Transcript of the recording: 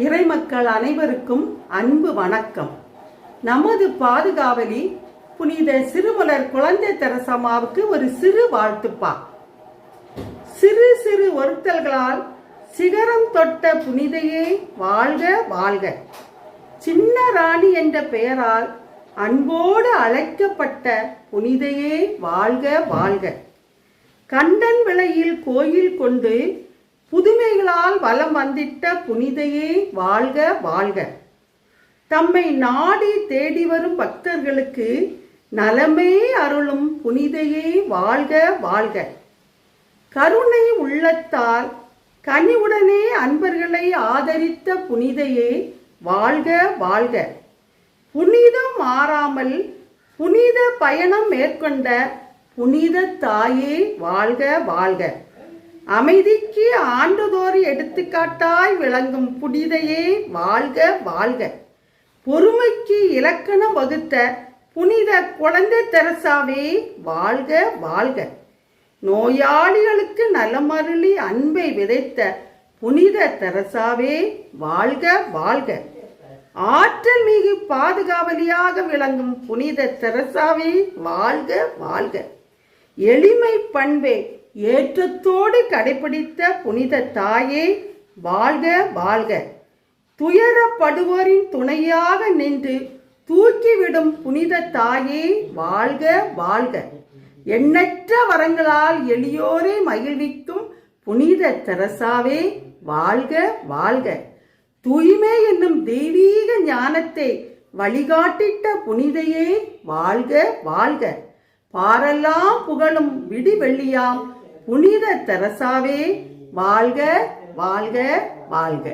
இறைமக்கள் அனைவருக்கும் அன்பு வணக்கம். நமது பாதுகாவலி புனித சிறுமலர் குழந்தை தெரசாமாவுக்கு ஒரு சிறு வாழ்த்துப்பா. சிறு சிறு ஒருத்தல்களால் சிகரம் தொட்ட புனிதையே வாழ்க வாழ்க. சின்ன ராணி என்ற பெயரால் அன்போடு அழைக்கப்பட்ட புனிதையே வாழ்க வாழ்க. கண்டன் விலையில் கோயில் கொண்டு புதுமைகளால் வலம் வந்திட்ட புனிதையே வாழ்க வாழ்க. தம்மை நாடி தேடி வரும் பக்தர்களுக்கு நலமே அருளும் புனிதையே வாழ்க வாழ்க. கருணை உள்ளத்தால் கனிவுடனே அன்பர்களை ஆதரித்த புனிதையே வாழ்க வாழ்க. புனிதம் மாறாமல் புனித பயணம் மேற்கொண்ட புனித தாயே வாழ்க வாழ்க. அமைதிக்கு ஆண்டுதோறு எடுத்துக்காட்டாய் விளங்கும் புனிதையே வாழ்க வாழ்க. பொறுமைக்கு இலக்கணம் வகுத்த புனித குழந்தை தெரசாவே வாழ்க வாழ்க. நோயாளிகளுக்கு நலமருளி அன்பை விதைத்த புனித தெரசாவே வாழ்க வாழ்க. ஆற்றல் மிகு பாதுகாவலியாக விளங்கும் புனித தெரசாவே வாழ்க வாழ்க. எளிமை பண்பை ஏற்றத்தோடு கடைபிடித்த புனித தாயே வாழ்க வாழ்க. துயரப்படுவோரின் துணையாக நின்று தூக்கிவிடும் புனித தாயே வாழ்க வாழ்க. எண்ணற்ற வரங்களால் எளியோரை மகிழ்விக்கும் புனித தெரசாவே வாழ்க வாழ்க. தூய்மை என்னும் தெய்வீக ஞானத்தை வழிகாட்டிட்ட புனிதையே வாழ்க வாழ்க. பாரெல்லாம் புகழும் விடிவெள்ளியாம் புனித தெரசாவே வாழ்க வாழ்க வாழ்க.